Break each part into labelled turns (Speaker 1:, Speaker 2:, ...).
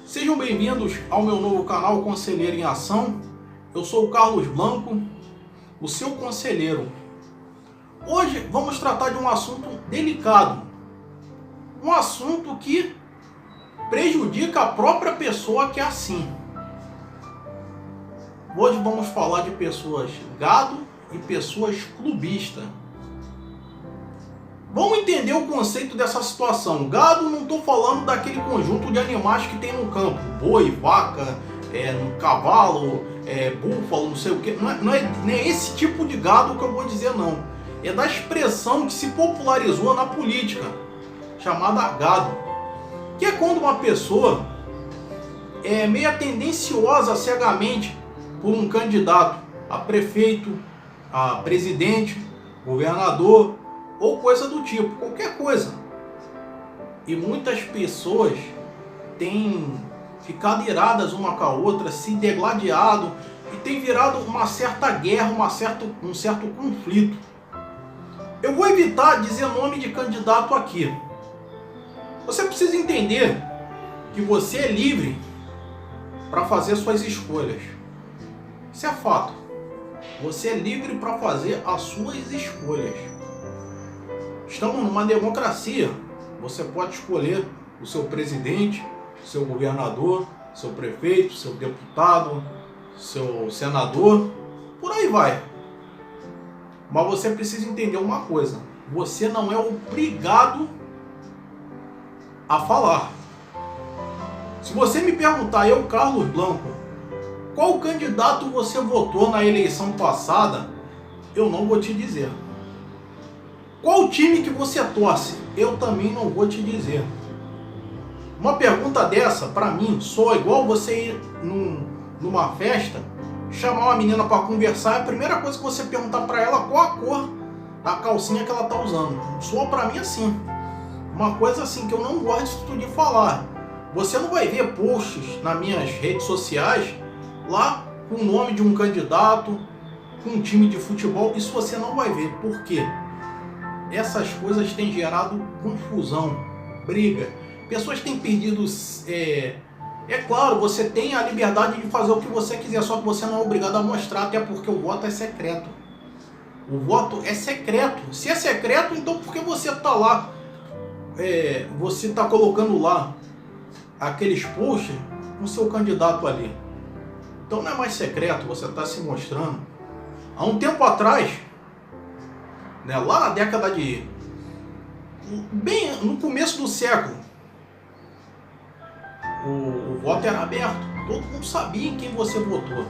Speaker 1: Sejam bem-vindos ao meu novo canal Conselheiro em Ação. Eu sou o Carlos Blanco, o seu conselheiro. Hoje vamos tratar de um assunto delicado, um assunto que prejudica a própria pessoa que é assim. Hoje vamos falar de pessoas gado e pessoas clubistas. Vamos entender o conceito dessa situação. Gado, não estou falando daquele conjunto de animais que tem no campo. Boi, vaca, cavalo, búfalo, não sei o que. Não é esse tipo de gado que eu vou dizer, não. É da expressão que se popularizou na política, chamada gado. Que é quando uma pessoa é meio tendenciosa cegamente por um candidato a prefeito, a presidente, governador, ou coisa do tipo, qualquer coisa. E muitas pessoas têm ficado iradas uma com a outra, se degladiado, e tem virado uma certa guerra, um certo conflito. Eu vou evitar dizer nome de candidato aqui. Você precisa entender que você é livre para fazer suas escolhas. Isso é fato. Você é livre para fazer as suas escolhas. Estamos numa democracia. Você pode escolher o seu presidente, o seu governador, seu prefeito, seu deputado, seu senador, por aí vai. Mas você precisa entender uma coisa: você não é obrigado a falar. Se você me perguntar, eu, Carlos Blanco, qual candidato você votou na eleição passada, eu não vou te dizer. Qual time que você torce? Eu também não vou te dizer. Uma pergunta dessa, pra mim, soa igual você ir numa festa, chamar uma menina para conversar, a primeira coisa que você perguntar para ela qual a cor da calcinha que ela tá usando. Soa pra mim assim. Uma coisa assim que eu não gosto de falar. Você não vai ver posts nas minhas redes sociais lá com o nome de um candidato, com um time de futebol. Isso você não vai ver. Por quê? Essas coisas têm gerado confusão, briga. Pessoas têm perdido... É claro, você tem a liberdade de fazer o que você quiser, só que você não é obrigado a mostrar, até porque o voto é secreto. O voto é secreto. Se é secreto, então por que você está lá? Você está colocando lá aqueles posts com seu candidato ali. Então não é mais secreto, você está se mostrando. Há um tempo atrás, lá na década de... bem no começo do século, o voto era aberto. Todo mundo sabia em quem você votou.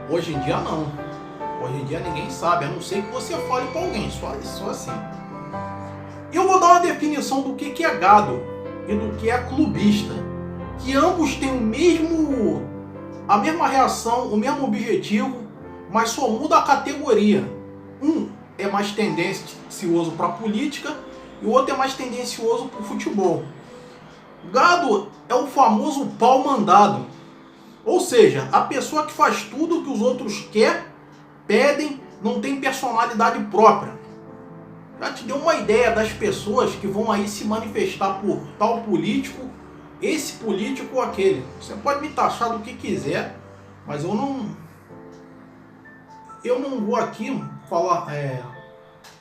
Speaker 1: Hoje em dia não. Hoje em dia ninguém sabe, a não ser que você fale para alguém, só assim. Eu vou dar uma definição do que é gado e do que é clubista, que ambos têm a mesma reação, o mesmo objetivo, mas só muda a categoria. Um é mais tendencioso para a política e o outro é mais tendencioso para o futebol. Gado é o famoso pau mandado, ou seja, a pessoa que faz tudo que os outros pedem, não tem personalidade própria. Já te deu uma ideia das pessoas que vão aí se manifestar por tal político, esse político ou aquele. Você pode me taxar do que quiser, mas eu não vou aqui falar,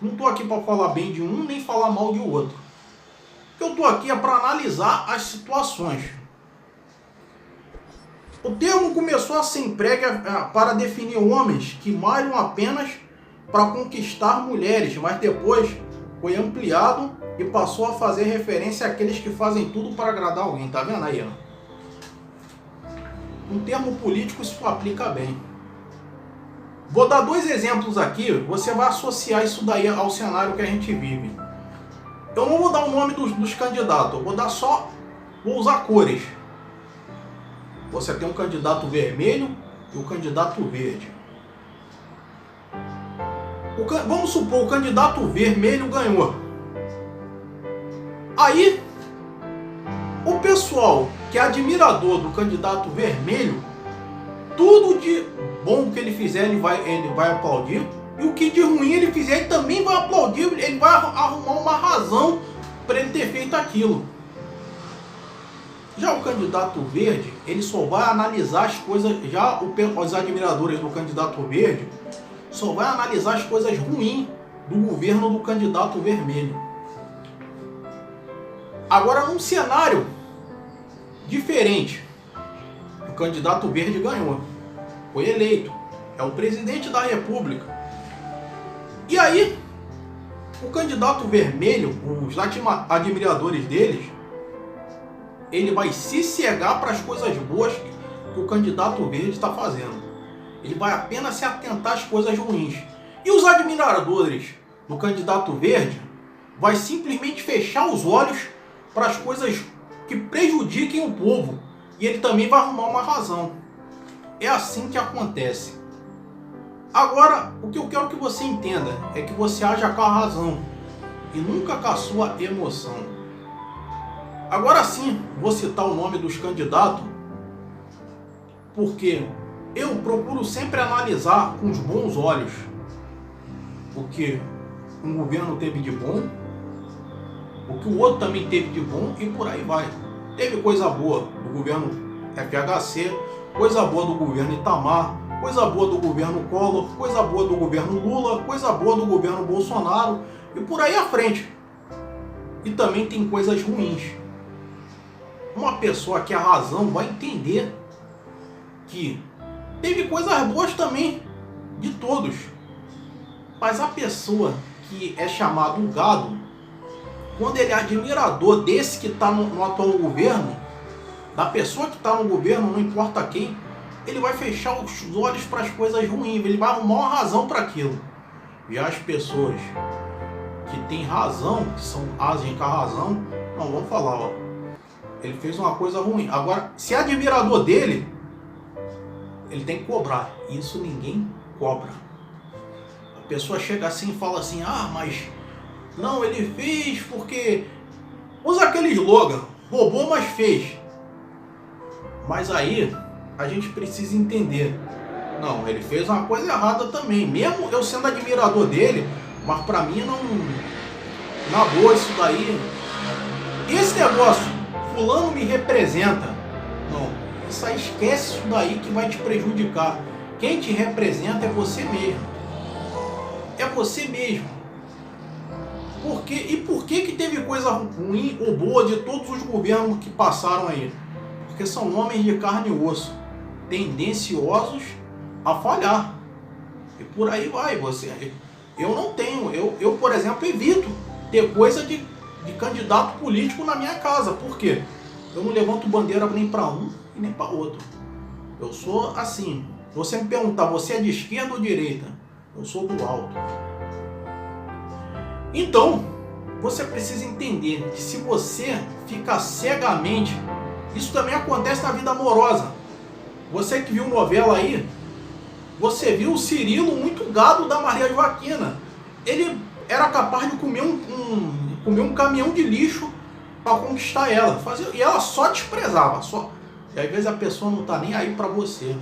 Speaker 1: não estou aqui para falar bem de um, nem falar mal de outro. O que eu estou aqui é para analisar as situações. O termo começou a ser emprego para definir homens que malham apenas para conquistar mulheres, mas depois foi ampliado e passou a fazer referência àqueles que fazem tudo para agradar alguém. Tá vendo aí? Um termo político isso aplica bem. Vou dar dois exemplos aqui, você vai associar isso daí ao cenário que a gente vive. Eu não vou dar o nome dos candidatos, eu vou usar cores. Você tem um candidato vermelho e um candidato verde. Vamos supor, o candidato vermelho ganhou. Aí, o pessoal que é admirador do candidato vermelho, tudo de bom que ele fizer, ele vai aplaudir. E o que de ruim ele fizer, ele também vai aplaudir. Ele vai arrumar uma razão para ele ter feito aquilo. Já o candidato verde, ele só vai analisar as coisas, os admiradores do candidato verde só vai analisar as coisas ruins do governo do candidato vermelho. Agora, num cenário diferente, o candidato verde ganhou, foi eleito, é o presidente da República. E aí, o candidato vermelho, os admiradores deles, ele vai se cegar para as coisas boas que o candidato verde está fazendo. Ele vai apenas se atentar às coisas ruins. E os admiradores do candidato verde vai simplesmente fechar os olhos para as coisas que prejudiquem o povo. E ele também vai arrumar uma razão. É assim que acontece. Agora, o que eu quero que você entenda é que você haja com a razão e nunca com a sua emoção. Agora sim, vou citar o nome dos candidatos, porque eu procuro sempre analisar com os bons olhos o que um governo teve de bom, o que o outro também teve de bom e por aí vai. Teve coisa boa do governo FHC, coisa boa do governo Itamar, coisa boa do governo Collor, coisa boa do governo Lula, coisa boa do governo Bolsonaro e por aí à frente. E também tem coisas ruins. Uma pessoa que a razão vai entender que teve coisas boas também de todos. Mas a pessoa que é chamado gado, quando ele é admirador desse que está no atual governo, da pessoa que está no governo, não importa quem, ele vai fechar os olhos para as coisas ruins, ele vai arrumar uma razão para aquilo. Já as pessoas que têm razão, que agem com a razão, não vão falar, ó, ele fez uma coisa ruim. Agora, se é admirador dele, ele tem que cobrar. Isso ninguém cobra. A pessoa chega assim e fala assim, ah, mas não, ele fez porque... Usa aquele slogan, roubou, mas fez. Mas aí, a gente precisa entender. Não, ele fez uma coisa errada também. Mesmo eu sendo admirador dele, mas pra mim não... Na boa, isso daí... Esse negócio... Fulano me representa. Não, isso aí, esquece isso daí que vai te prejudicar. Quem te representa é você mesmo. É você mesmo. Por quê? E por que teve coisa ruim ou boa de todos os governos que passaram aí? Porque são homens de carne e osso, tendenciosos a falhar. E por aí vai você. Eu não tenho, eu por exemplo, evito ter coisa de candidato político na minha casa. Por quê? Eu não levanto bandeira nem para um e nem para outro. Eu sou assim. Se você me perguntar, você é de esquerda ou direita? Eu sou do alto. Então, você precisa entender que se você fica cegamente, isso também acontece na vida amorosa. Você que viu novela aí, você viu o Cirilo muito gado da Maria Joaquina. Ele era capaz de comer um caminhão de lixo para conquistar ela. E ela só desprezava. E às vezes a pessoa não está nem aí para você.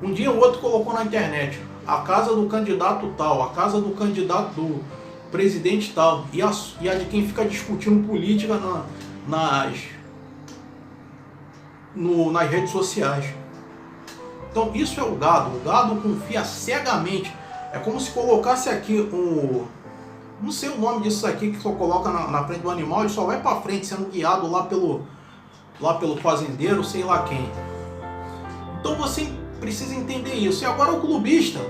Speaker 1: Um dia o outro colocou na internet a casa do candidato tal, a casa do candidato do presidente tal, e a de quem fica discutindo política nas redes sociais. Então isso é o gado. O gado confia cegamente. É como se colocasse aqui não sei o nome disso aqui, que só coloca na frente do animal, ele só vai para frente sendo guiado lá pelo fazendeiro, sei lá quem. Então você precisa entender isso. E agora o clubista.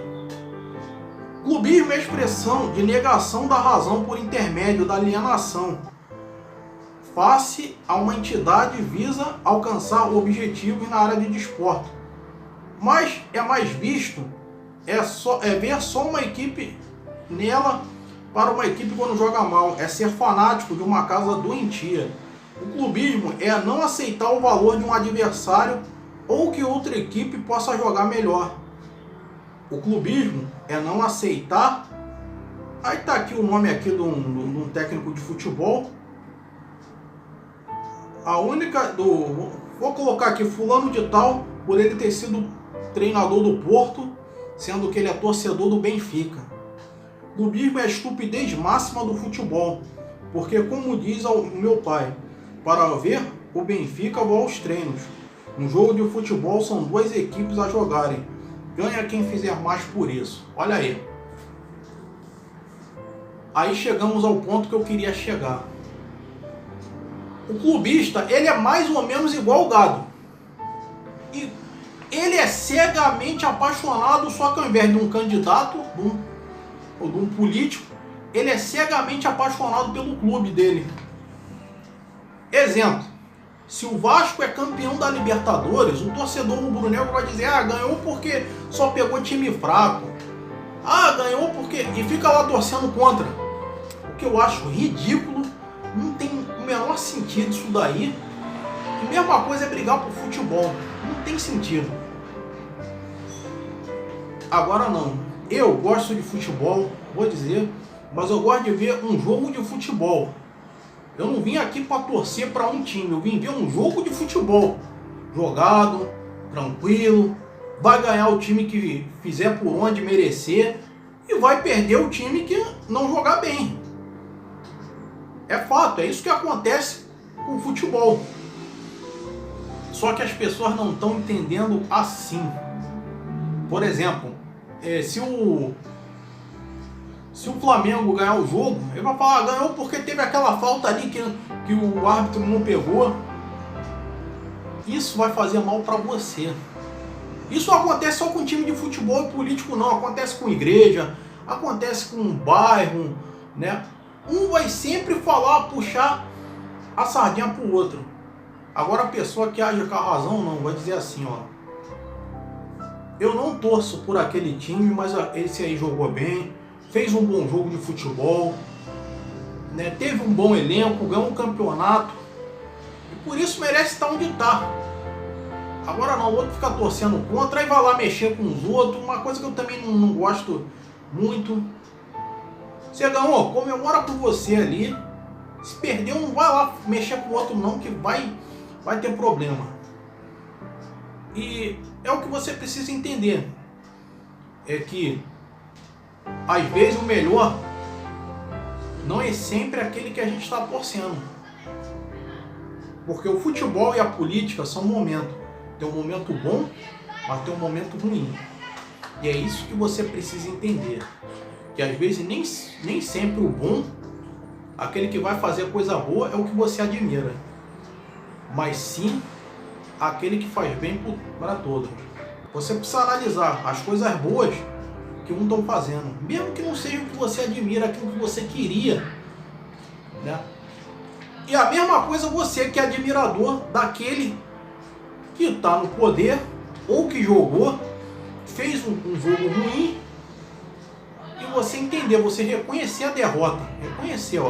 Speaker 1: Clubismo é a expressão de negação da razão por intermédio da alienação, face a uma entidade visa alcançar objetivos na área de desporto. Mas é mais visto, ver só uma equipe nela para uma equipe quando joga mal, é ser fanático de uma casa doentia. O clubismo é não aceitar o valor de um adversário ou que outra equipe possa jogar melhor. O clubismo é não aceitar... Aí tá aqui o nome aqui de um técnico de futebol. Vou colocar aqui fulano de tal, por ele ter sido treinador do Porto, sendo que ele é torcedor do Benfica. Clubismo é a estupidez máxima do futebol, porque como diz o meu pai, para ver o Benfica vou aos treinos. Um jogo de futebol são duas equipes a jogarem. Ganha quem fizer mais por isso. Olha aí. Aí chegamos ao ponto que eu queria chegar. O clubista, ele é mais ou menos igual o gado. E ele é cegamente apaixonado, só que ao invés de um candidato ou de um político, ele é cegamente apaixonado pelo clube dele. Exemplo, se o Vasco é campeão da Libertadores, o torcedor rubro-negro vai dizer, ganhou porque só pegou time fraco. Ganhou porque... E fica lá torcendo contra. O que eu acho ridículo, não tem o menor sentido isso daí. E mesma coisa é brigar por futebol. Não tem sentido. Agora não. Eu gosto de futebol, vou dizer, mas eu gosto de ver um jogo de futebol. Eu não vim aqui para torcer para um time, eu vim ver um jogo de futebol. Jogado, tranquilo, vai ganhar o time que fizer por onde merecer e vai perder o time que não jogar bem. É fato, é isso que acontece com o futebol. Só que as pessoas não estão entendendo assim. Por exemplo, se o Flamengo ganhar o jogo, ele vai falar, ganhou porque teve aquela falta ali que o árbitro não pegou. Isso vai fazer mal para você. Isso acontece só com time de futebol e político não, acontece com igreja, acontece com um bairro, né? Um vai sempre falar, puxar a sardinha pro outro. Agora a pessoa que age com a razão não, vai dizer assim, eu não torço por aquele time, mas esse aí jogou bem, fez um bom jogo de futebol, né? Teve um bom elenco, ganhou um campeonato, e por isso merece estar onde está. Agora não, o outro fica torcendo contra, aí vai lá mexer com os outros, uma coisa que eu também não gosto muito. Você ganhou, comemora com você ali, se perdeu não vai lá mexer com o outro não, que vai ter problema. E é o que você precisa entender, é que às vezes o melhor não é sempre aquele que a gente está torcendo. Porque o futebol e a política são momentos. Tem um momento bom, mas tem um momento ruim. E é isso que você precisa entender. Que às vezes nem sempre o bom, aquele que vai fazer coisa boa, é o que você admira. Mas sim aquele que faz bem para todos. Você precisa analisar as coisas boas que um estão fazendo, mesmo que não seja o que você admira, aquilo que você queria, né? E a mesma coisa você que é admirador daquele que está no poder ou que jogou, fez um jogo ruim, e você entender, você reconhecer a derrota, reconhecer,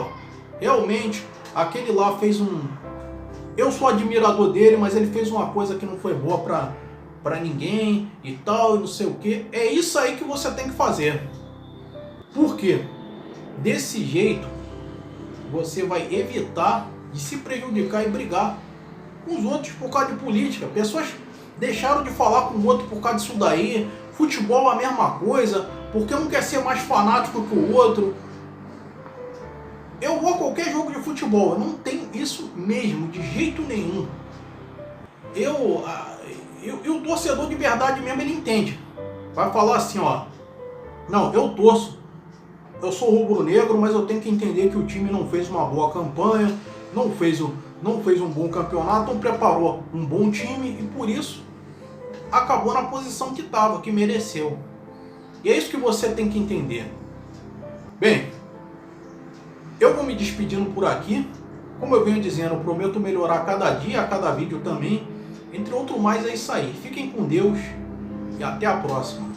Speaker 1: realmente aquele lá fez eu sou admirador dele, mas ele fez uma coisa que não foi boa para ninguém e tal, e não sei o que. É isso aí que você tem que fazer. Por quê? Desse jeito, você vai evitar de se prejudicar e brigar com os outros por causa de política. Pessoas deixaram de falar com o outro por causa disso daí. Futebol é a mesma coisa, porque um quer ser mais fanático que o outro. Eu vou a qualquer jogo de futebol, eu não tenho isso mesmo, de jeito nenhum. E o torcedor de verdade mesmo, ele entende. Vai falar assim, não, eu torço, eu sou rubro-negro, mas eu tenho que entender que o time não fez uma boa campanha, não fez um bom campeonato, não preparou um bom time e por isso acabou na posição que estava, que mereceu. E é isso que você tem que entender. Bem, eu vou me despedindo por aqui. Como eu venho dizendo, eu prometo melhorar a cada dia, a cada vídeo também. Entre outros mais, é isso aí. Fiquem com Deus e até a próxima.